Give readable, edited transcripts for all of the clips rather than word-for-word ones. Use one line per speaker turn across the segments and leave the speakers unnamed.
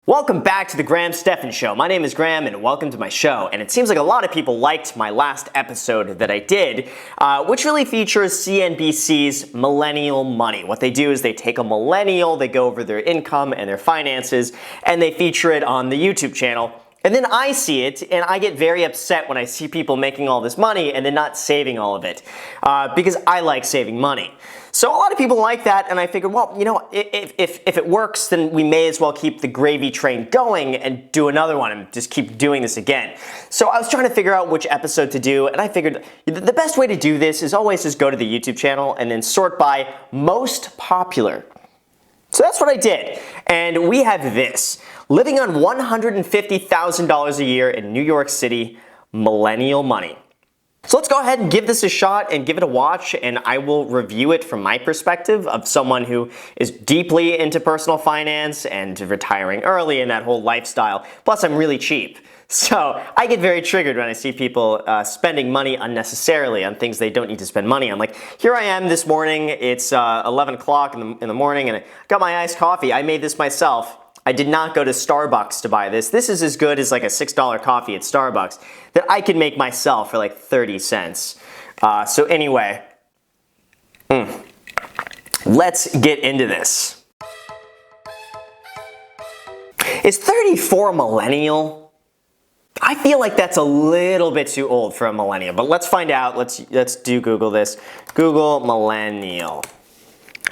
Welcome back to the Graham Stephan Show. My name is Graham and welcome to my show. And it seems like a lot of people liked my last episode that I did, which really features CNBC's Millennial Money. What they do is they take a millennial, they go over their income and their finances, and they feature it on the YouTube channel. And then I see it, and I get very upset when I see people making all this money and then not saving all of it, because I like saving money. So a lot of people like that, and I figured, well, you know, if it works, then we may as well keep the gravy train going and do another one and just keep doing this again. So I was trying to figure out which episode to do, and I figured the best way to do this is always just go to the YouTube channel and then sort by most popular. So that's what I did, and we have this. Living on $150,000 a year in New York City, Millennial Money. So let's go ahead and give this a shot and give it a watch, and I will review it from my perspective of someone who is deeply into personal finance and retiring early and that whole lifestyle. Plus, I'm really cheap. So I get very triggered when I see people spending money unnecessarily on things they don't need to spend money on. Like, here I am this morning, it's 11 o'clock in the morning, and I got my iced coffee. I made this myself. I did not go to Starbucks to buy this. This is as good as like a $6 coffee at Starbucks that I can make myself for like 30 cents. So anyway, let's get into this. Is 34 millennial? I feel like that's a little bit too old for a millennial, but let's find out. Let's do Google this. Google millennial.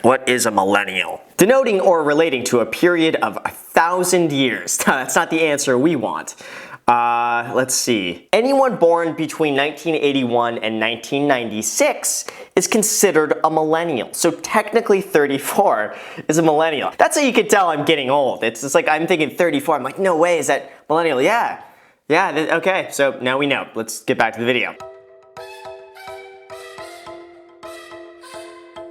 What is a millennial? Denoting or relating to a period of 1,000 years. That's not the answer we want. Let's see. Anyone born between 1981 and 1996 is considered a millennial. So technically 34 is a millennial. That's how you can tell I'm getting old. It's just like I'm thinking 34. I'm like, no way, is that millennial? Yeah, okay, so now we know. Let's get back to the video.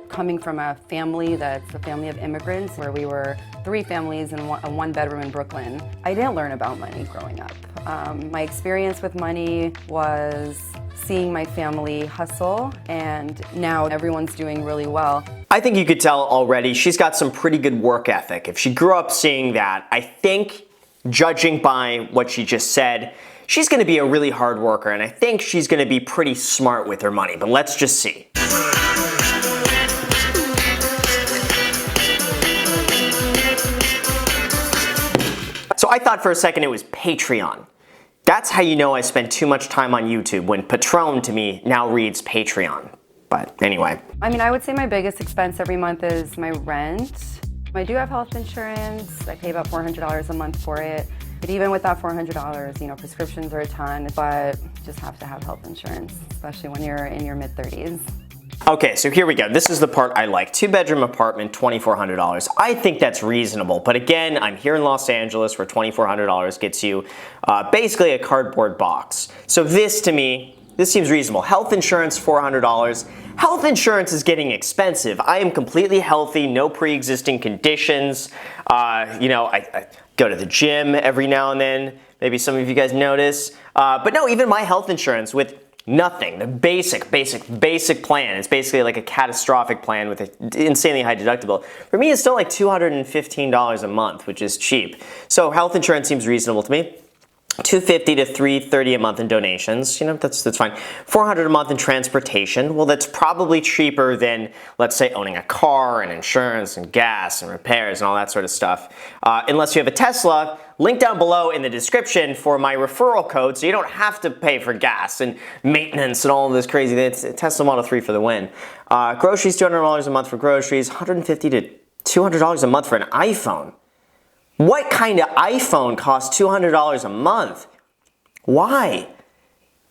Coming from a family that's a family of immigrants, where we were 3 families in a one-bedroom in Brooklyn, I didn't learn about money growing up. My experience with money was seeing my family hustle, and now everyone's doing really well.
I think you could tell already she's got some pretty good work ethic. If she grew up seeing that, I think, judging by what she just said, she's going to be a really hard worker, and I think she's going to be pretty smart with her money, but let's just see. So I thought for a second it was Patreon. That's how you know I spend too much time on YouTube, when Patron to me now reads Patreon. But anyway.
I mean, I would say my biggest expense every month is my rent. I do have health insurance. I pay about $400 a month for it. But even with that $400, you know, prescriptions are a ton, but you just have to have health insurance, especially when you're in your mid-30s.
Okay, so here we go. This is the part I like. 2-bedroom apartment, $2,400. I think that's reasonable, but again, I'm here in Los Angeles where $2,400 gets you basically a cardboard box. So this, to me, this seems reasonable. Health insurance, $400. Health insurance is getting expensive. I am completely healthy, no pre-existing conditions. You know, I go to the gym every now and then. Maybe some of you guys notice. But no, even my health insurance with nothing, the basic plan. It's basically like a catastrophic plan with an insanely high deductible. For me, it's still like $215 a month, which is cheap. So health insurance seems reasonable to me. $250 to $330 a month in donations, you know, that's fine. $400 a month in transportation. Well, that's probably cheaper than, let's say, owning a car and insurance and gas and repairs and all that sort of stuff. Unless you have a Tesla, link down below in the description for my referral code so you don't have to pay for gas and maintenance and all of this crazy. It's Tesla Model 3 for the win. Groceries, $200 a month for groceries, $150 to $200 a month for an iPhone. What kind of iPhone costs $200 a month? Why?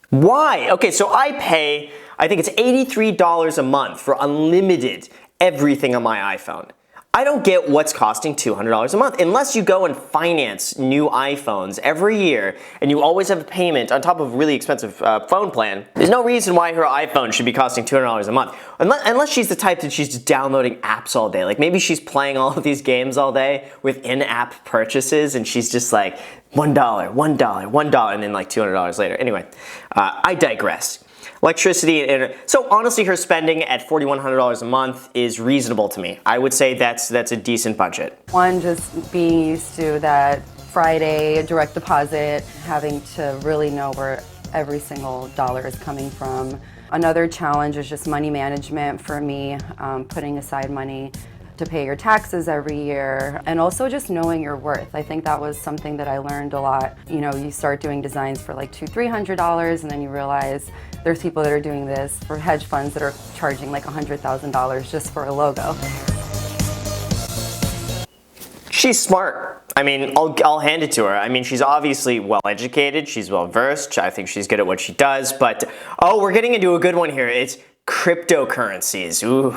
Why? Okay, so I pay, I think it's $83 a month for unlimited everything on my iPhone. I don't get what's costing $200 a month unless you go and finance new iPhones every year and you always have a payment on top of a really expensive phone plan. There's no reason why her iPhone should be costing $200 a month. Unless she's the type that she's just downloading apps all day. Like maybe she's playing all of these games all day with in-app purchases and she's just like $1, $1, and then like $200 later. Anyway, I digress. Electricity and internet. So honestly, her spending at $4,100 a month is reasonable to me. I would say that's a decent budget.
One, just being used to that Friday, direct deposit, having to really know where every single dollar is coming from. Another challenge is just money management for me, putting aside money to pay your taxes every year, and also just knowing your worth. I think that was something that I learned a lot. You know, you start doing designs for like $200-300, and then you realize there's people that are doing this for hedge funds that are charging like $100,000 just for a logo.
She's smart. I mean, I'll hand it to her. I mean, she's obviously well-educated. She's well-versed. I think she's good at what she does. But, oh, we're getting into a good one here. It's cryptocurrencies. Ooh,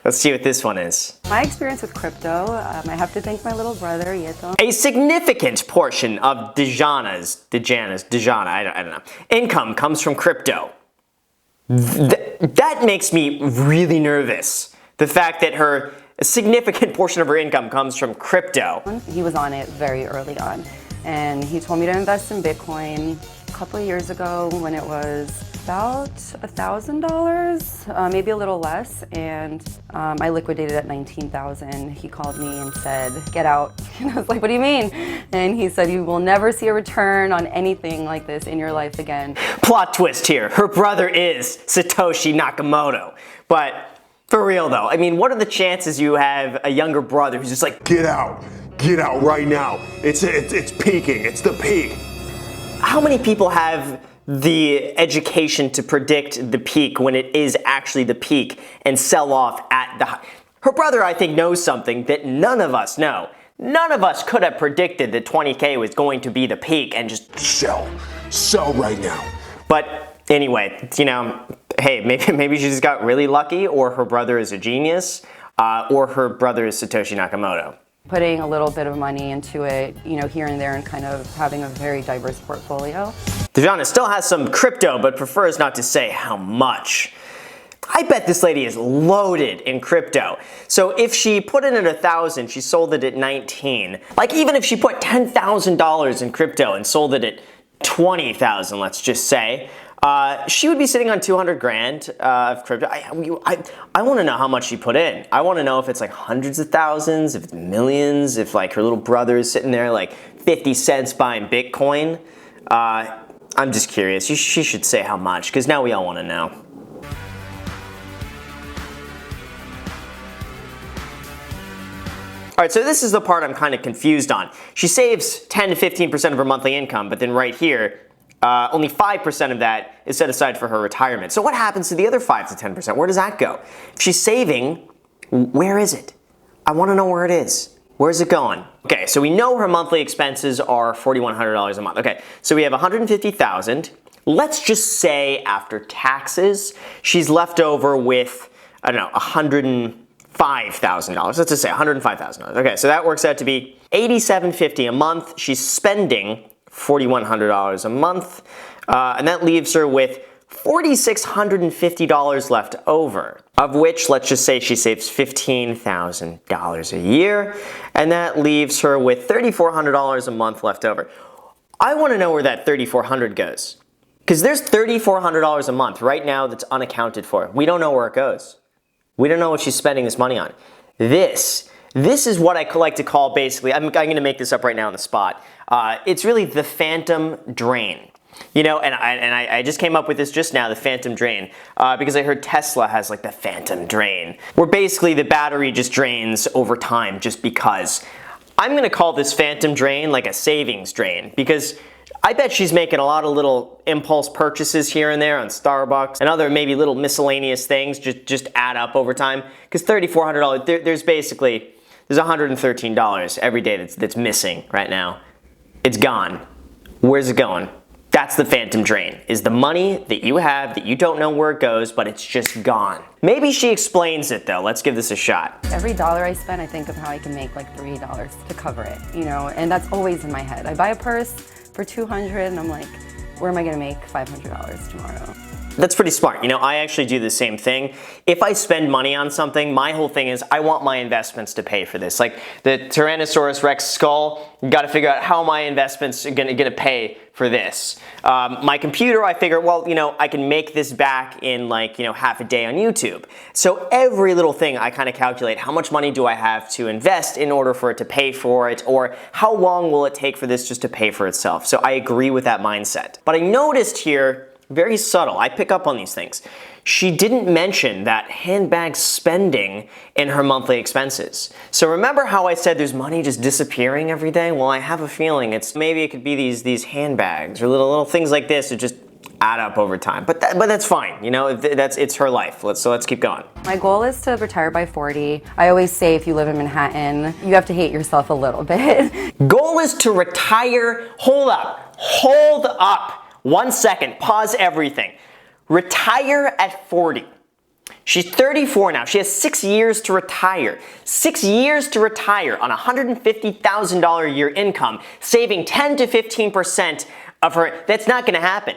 let's see what this one is.
My experience with crypto, I have to thank my little brother, Yeto.
A significant portion of Dejana's, I don't know, income comes from crypto. That makes me really nervous. The fact that a significant portion of her income comes from crypto.
He was on it very early on, and he told me to invest in Bitcoin a couple of years ago when it was about $1,000, maybe a little less, and I liquidated at $19,000. He called me and said, "Get out." And I was like, "What do you mean?" And he said, "You will never see a return on anything like this in your life again."
Plot twist here, her brother is Satoshi Nakamoto. But for real though, I mean, what are the chances you have a younger brother who's just like,
get out right now. It's peaking, it's the peak.
How many people have the education to predict the peak when it is actually the peak and sell off at the high? Her brother, I think, knows something that none of us know. None of us could have predicted that 20K was going to be the peak and just
sell right now.
But anyway, you know, hey, maybe she just got really lucky, or her brother is a genius, or her brother is Satoshi Nakamoto.
Putting a little bit of money into it, you know, here and there, and kind of having a very diverse portfolio.
Dejana still has some crypto, but prefers not to say how much. I bet this lady is loaded in crypto. So if she put in at 1,000, she sold it at 19. Like, even if she put $10,000 in crypto and sold it at 20,000, let's just say, she would be sitting on 200 grand of crypto. I want to know how much she put in. I want to know if it's like hundreds of thousands, if it's millions, if like her little brother is sitting there like 50 cents buying Bitcoin. I'm just curious. She should say how much, because now we all want to know. All right, so this is the part I'm kind of confused on. She saves 10 to 15% of her monthly income, but then right here, only 5% of that is set aside for her retirement. So what happens to the other 5 to 10%? Where does that go? If she's saving, where is it? I want to know where it is. Where's it going? Okay, so we know her monthly expenses are $4,100 a month. Okay, so we have $150,000. Let's just say after taxes, she's left over with, I don't know, $105,000. Let's just say $105,000. Okay, so that works out to be $87.50 a month. She's spending $4,100 a month, and that leaves her with $4,650 left over, of which, let's just say she saves $15,000 a year, and that leaves her with $3,400 a month left over. I want to know where that $3,400 goes, because there's $3,400 a month right now that's unaccounted for. We don't know where it goes. We don't know what she's spending this money on. This is what I like to call, basically, I'm going to make this up right now on the spot. It's really the phantom drain. You know, and I just came up with this just now, the phantom drain, because I heard Tesla has like the phantom drain, where basically the battery just drains over time just because. I'm going to call this phantom drain like a savings drain, because I bet she's making a lot of little impulse purchases here and there on Starbucks and other maybe little miscellaneous things just add up over time. Because $3,400, there's $113 every day that's missing right now. It's gone. Where's it going? That's the phantom drain, is the money that you have that you don't know where it goes, but it's just gone. Maybe she explains it though. Let's give this a shot.
Every dollar I spend, I think of how I can make like $3 to cover it, you know, and that's always in my head. I buy a purse for $200 and I'm like, where am I gonna make $500 tomorrow?
That's pretty smart. You know, I actually do the same thing. If I spend money on something, my whole thing is I want my investments to pay for this. Like the Tyrannosaurus Rex skull, you got to figure out how my investments are gonna pay for this. My computer, I figure, well, you know, I can make this back in like, you know, half a day on YouTube. So every little thing I kind of calculate, how much money do I have to invest in order for it to pay for it, or how long will it take for this just to pay for itself? So I agree with that mindset. But I noticed here, very subtle, I pick up on these things. She didn't mention that handbag spending in her monthly expenses. So remember how I said there's money just disappearing every day? Well, I have a feeling maybe it could be these handbags or little things like this that just add up over time. But that's fine, you know, it's her life. So let's keep going.
My goal is to retire by 40. I always say if you live in Manhattan, you have to hate yourself a little bit.
Goal is to retire, hold up. 1 second, pause everything. Retire at 40. She's 34 now. She has 6 years to retire. 6 years to retire on a $150,000 a year income, saving 10 to 15% of her. That's not gonna happen.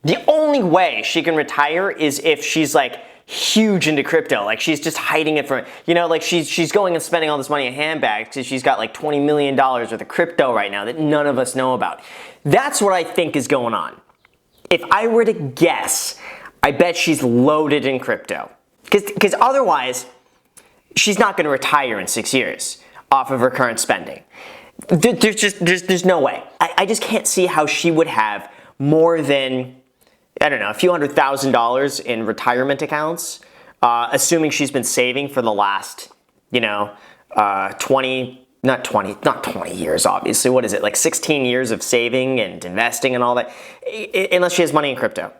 The only way she can retire is if she's like huge into crypto, like she's just hiding it from, you know, like she's going and spending all this money in handbags because she's got like $20 million worth of crypto right now that none of us know about. That's what I think is going on. If I were to guess, I bet she's loaded in crypto. Because otherwise, she's not going to retire in 6 years off of her current spending. There's no way. I just can't see how she would have more than, I don't know, a few $100,000 in retirement accounts, assuming she's been saving for the last, you know, not 20 years, obviously. What is it, like 16 years of saving and investing and all that, unless she has money in crypto.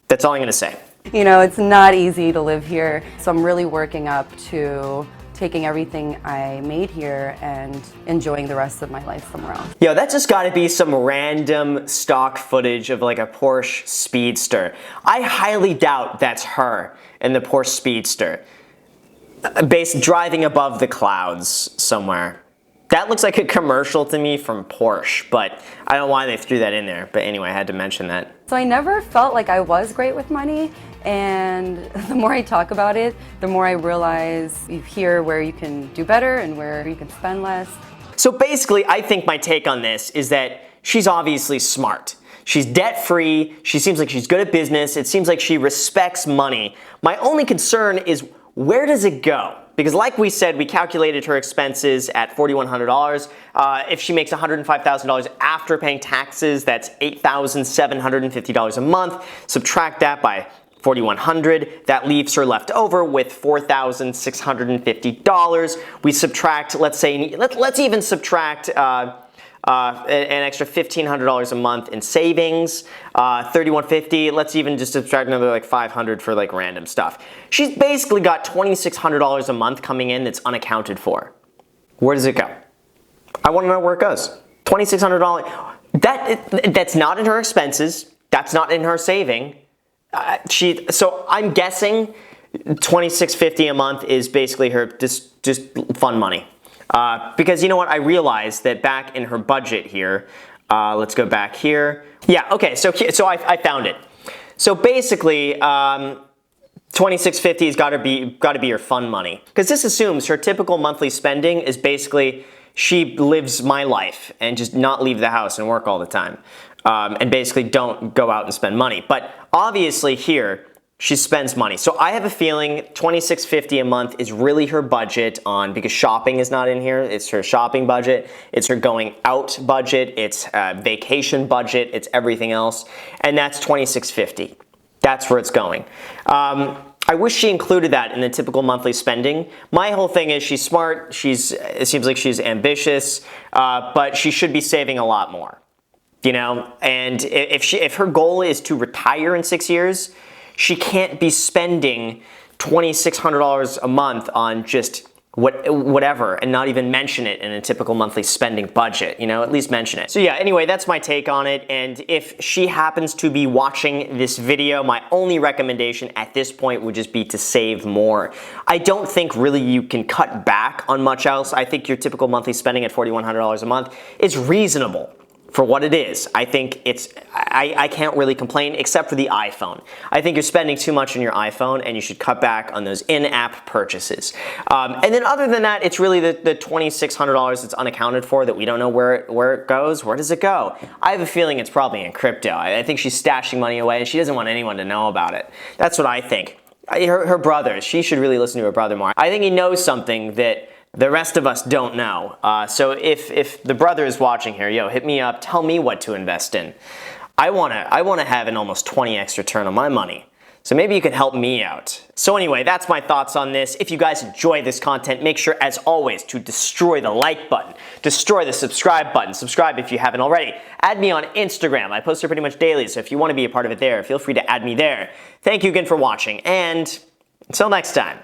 That's all I'm gonna say.
You know, it's not easy to live here, so I'm really working up to taking everything I made here and enjoying the rest of my life somewhere else.
Yo, that's just gotta be some random stock footage of like a Porsche Speedster. I highly doubt that's her in the Porsche Speedster. Driving above the clouds somewhere. That looks like a commercial to me from Porsche, but I don't know why they threw that in there. But anyway, I had to mention that.
So I never felt like I was great with money, and the more I talk about it, the more I realize you hear where you can do better and where you can spend less.
So basically, I think my take on this is that she's obviously smart. She's debt-free, she seems like she's good at business, it seems like she respects money. My only concern is, where does it go? Because like we said, we calculated her expenses at $4,100. If she makes $105,000 after paying taxes, that's $8,750 a month. Subtract that by $4,100. That leaves her left over with $4,650. We subtract, let's even subtract an extra $1,500 a month in savings, $3,150. Let's even just subtract another like $500 for like random stuff. She's basically got $2,600 a month coming in that's unaccounted for. Where does it go? I want to know where it goes. $2,600. That's not in her expenses. That's not in her saving. So I'm guessing $2,650 a month is basically her just fun money. Because you know what, I realized that back in her budget here, let's go back here. Yeah, okay, so I found it. So basically, $2,650 has got to be your fun money, because this assumes her typical monthly spending is basically she lives my life and just not leave the house and work all the time, and basically don't go out and spend money. But obviously here, she spends money. So I have a feeling $2,650 a month is really her budget because shopping is not in here. It's her shopping budget. It's her going out budget. It's vacation budget. It's everything else. And that's $2,650. That's where it's going. I wish she included that in the typical monthly spending. My whole thing is she's smart. It seems like she's ambitious, but she should be saving a lot more. You know, and if her goal is to retire in 6 years, she can't be spending $2,600 a month on just whatever and not even mention it in a typical monthly spending budget, you know, at least mention it. So yeah, anyway, that's my take on it. And if she happens to be watching this video, my only recommendation at this point would just be to save more. I don't think really you can cut back on much else. I think your typical monthly spending at $4,100 a month is reasonable for what it is. I think I can't really complain except for the iPhone. I think you're spending too much on your iPhone and you should cut back on those in-app purchases. And then other than that, it's really the $2,600 that's unaccounted for that we don't know where it goes. Where does it go? I have a feeling it's probably in crypto. I think she's stashing money away and she doesn't want anyone to know about it. That's what I think. Her brother, she should really listen to her brother more. I think he knows something that the rest of us don't know. So if the brother is watching here, yo, hit me up, tell me what to invest in. I wanna have an almost 20x return on my money. So maybe you can help me out. So anyway, that's my thoughts on this. If you guys enjoy this content, make sure, as always, to destroy the like button, destroy the subscribe button, subscribe if you haven't already. Add me on Instagram. I post there pretty much daily, so if you want to be a part of it there, feel free to add me there. Thank you again for watching, and until next time.